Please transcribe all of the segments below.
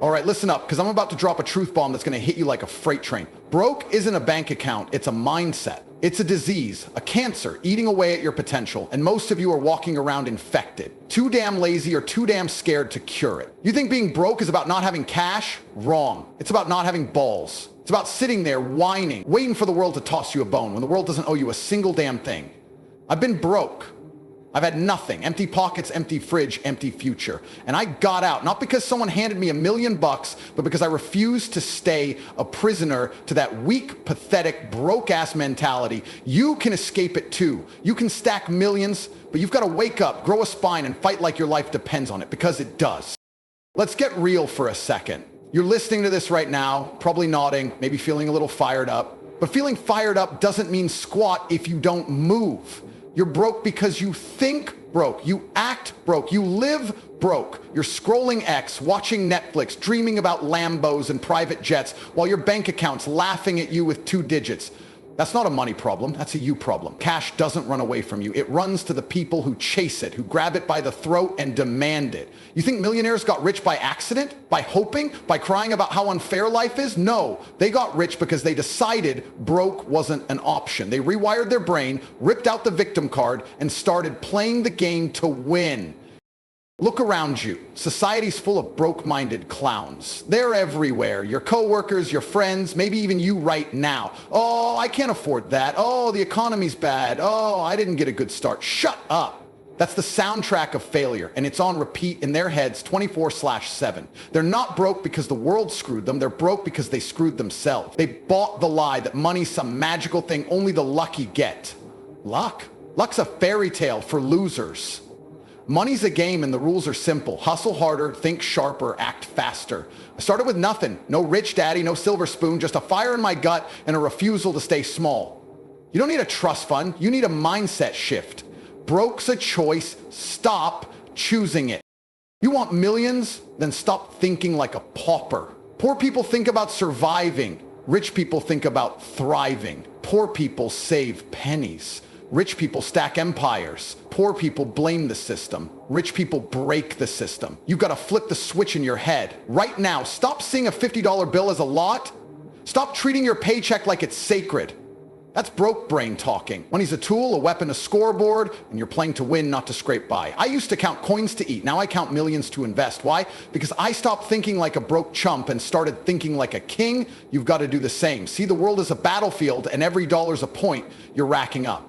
All right, listen up, because I'm about to drop a truth bomb that's going to hit you like a freight train. Broke isn't a bank account, it's a mindset. It's a disease, a cancer, eating away at your potential, and most of you are walking around infected. Too damn lazy or too damn scared to cure it. You think being broke is about not having cash? Wrong. It's about not having balls. It's about sitting there whining, waiting for the world to toss you a bone when the world doesn't owe you a single damn thing. I've been broke. I've had nothing. Empty pockets, empty fridge, empty future. And I got out, not because someone handed me $1 million, but because I refused to stay a prisoner to that weak, pathetic, broke-ass mentality. You can escape it too. You can stack millions, but you've got to wake up, grow a spine, and fight like your life depends on it, because it does. Let's get real for a second. You're listening to this right now, probably nodding, maybe feeling a little fired up. But feeling fired up doesn't mean squat if you don't move. You're broke because you think broke, you act broke, you live broke. You're scrolling X, watching Netflix, dreaming about Lambos and private jets while your bank account's laughing at you with 2 digits. That's not a money problem, that's a you problem. Cash doesn't run away from you. It runs to the people who chase it, who grab it by the throat and demand it. You think millionaires got rich by accident? By hoping? By crying about how unfair life is? No, they got rich because they decided broke wasn't an option. They rewired their brain, ripped out the victim card, and started playing the game to win. Look around you. Society's full of broke-minded clowns. They're everywhere. Your coworkers, your friends, maybe even you right now. Oh, I can't afford that. Oh, the economy's bad. Oh, I didn't get a good start. Shut up. That's the soundtrack of failure, and it's on repeat in their heads 24/7. They're not broke because the world screwed them. They're broke because they screwed themselves. They bought the lie that money's some magical thing only the lucky get. Luck? Luck's a fairy tale for losers. Money's a game and the rules are simple. Hustle harder, think sharper, act faster. I started with nothing. No rich daddy, no silver spoon, just a fire in my gut and a refusal to stay small. You don't need a trust fund. You need a mindset shift. Broke's a choice. Stop choosing it. You want millions? Then stop thinking like a pauper. Poor people think about surviving. Rich people think about thriving. Poor people save pennies. Rich people stack empires. Poor people blame the system. Rich people break the system. You've got to flip the switch in your head. Right now, stop seeing a $50 bill as a lot. Stop treating your paycheck like it's sacred. That's broke brain talking. Money's a tool, a weapon, a scoreboard, and you're playing to win, not to scrape by. I used to count coins to eat. Now I count millions to invest. Why? Because I stopped thinking like a broke chump and started thinking like a king. You've got to do the same. See the world as a battlefield, and every dollar's a point you're racking up.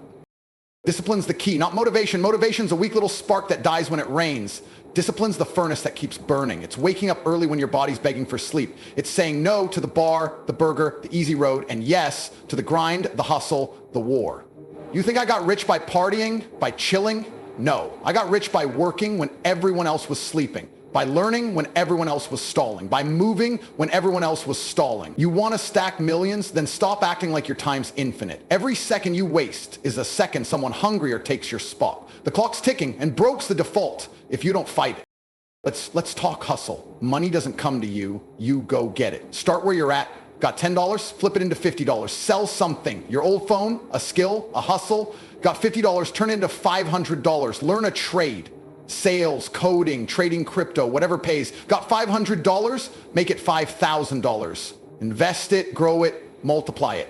Discipline's the key, not motivation. Motivation's a weak little spark that dies when it rains. Discipline's the furnace that keeps burning. It's waking up early when your body's begging for sleep. It's saying no to the bar, the burger, the easy road, and yes to the grind, the hustle, the war. You think I got rich by partying, by chilling? No, I got rich by working when everyone else was sleeping. By learning when everyone else was stalling. By moving when everyone else was stalling. You want to stack millions? Then stop acting like your time's infinite. Every second you waste is a second someone hungrier takes your spot. The clock's ticking and broke's the default if you don't fight it. Let's talk hustle. Money doesn't come to you, you go get it. Start where you're at. Got $10, flip it into $50. Sell something. Your old phone, a skill, a hustle. Got $50, turn it into $500. Learn a trade. Sales, coding, trading crypto, whatever pays. Got $500, make it $5,000. Invest it, grow it, multiply it.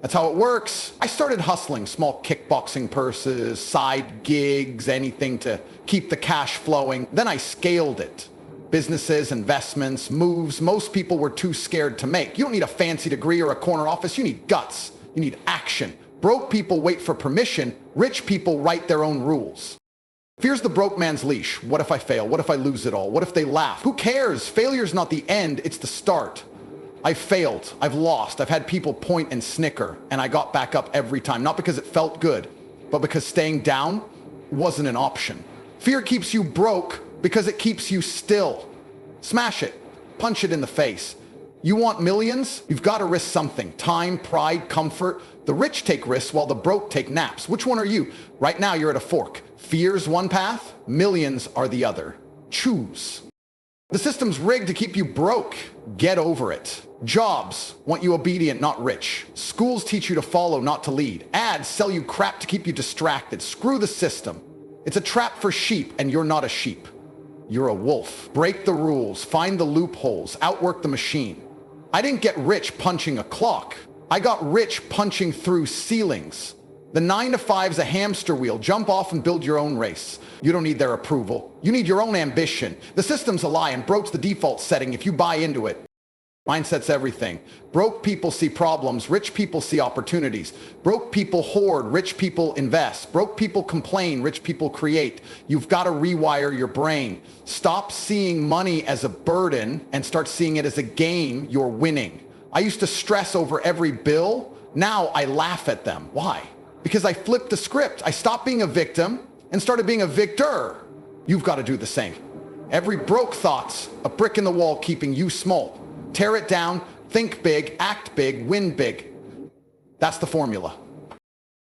That's how it works. I started hustling, small kickboxing purses, side gigs, anything to keep the cash flowing. Then I scaled it. Businesses, investments, moves most people were too scared to make. You don't need a fancy degree or a corner office. You need guts. You need action. Broke people wait for permission. Rich people write their own rules. Fear's the broke man's leash. What if I fail? What if I lose it all? What if they laugh? Who cares? Failure's not the end, it's the start. I've failed, I've lost, I've had people point and snicker, and I got back up every time. Not because it felt good, but because staying down wasn't an option. Fear keeps you broke because it keeps you still. Smash it, punch it in the face. You want millions? You've got to risk something. Time, pride, comfort. The rich take risks while the broke take naps. Which one are you? Right now you're at a fork. Fear's one path, millions are the other. Choose. The system's rigged to keep you broke. Get over it. Jobs want you obedient, not rich. Schools teach you to follow, not to lead. Ads sell you crap to keep you distracted. Screw the system. It's a trap for sheep, and you're not a sheep. You're a wolf. Break the rules, find the loopholes, outwork the machine. I didn't get rich punching a clock. I got rich punching through ceilings. The 9 to 5's a hamster wheel. Jump off and build your own race. You don't need their approval. You need your own ambition. The system's a lie and broke's the default setting if you buy into it. Mindset's everything. Broke people see problems, rich people see opportunities. Broke people hoard, rich people invest. Broke people complain, rich people create. You've got to rewire your brain. Stop seeing money as a burden and start seeing it as a game you're winning. I used to stress over every bill. Now I laugh at them. Why? Because I flipped the script. I stopped being a victim and started being a victor. You've got to do the same. Every broke thought's a brick in the wall keeping you small. Tear it down, think big, act big, win big. That's the formula.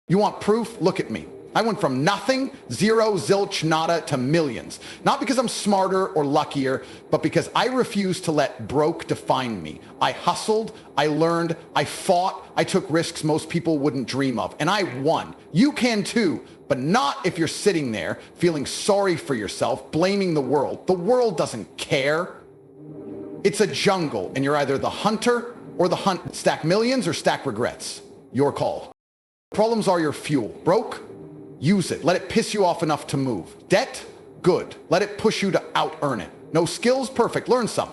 You want proof? Look at me. I went from nothing, zero, zilch, nada, to millions. Not because I'm smarter or luckier, but because I refused to let broke define me. I hustled, I learned, I fought, I took risks most people wouldn't dream of, and I won. You can too, but not if you're sitting there feeling sorry for yourself, blaming the world. The world doesn't care. It's a jungle, and you're either the hunter or the hunt. Stack millions or stack regrets. Your call. Problems are your fuel. Broke? Use it. Let it piss you off enough to move. Debt? Good. Let it push you to out-earn it. No skills? Perfect. Learn some.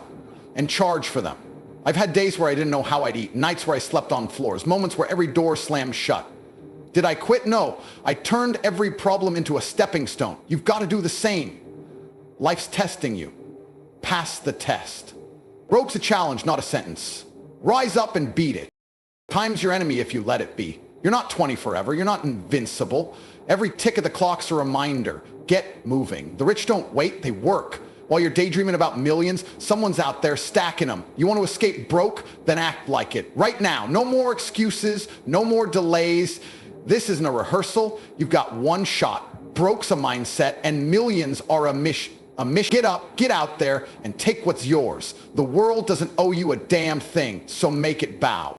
And charge for them. I've had days where I didn't know how I'd eat, nights where I slept on floors, moments where every door slammed shut. Did I quit? No. I turned every problem into a stepping stone. You've got to do the same. Life's testing you. Pass the test. Broke's a challenge, not a sentence. Rise up and beat it. Time's your enemy if you let it be. You're not 20 forever. You're not invincible. Every tick of the clock's a reminder. Get moving. The rich don't wait, they work. While you're daydreaming about millions, someone's out there stacking them. You want to escape broke? Then act like it. Right now. No more excuses. No more delays. This isn't a rehearsal. You've got one shot. Broke's a mindset, and millions are a mission. Get up, get out there, and take what's yours. The world doesn't owe you a damn thing, so make it bow.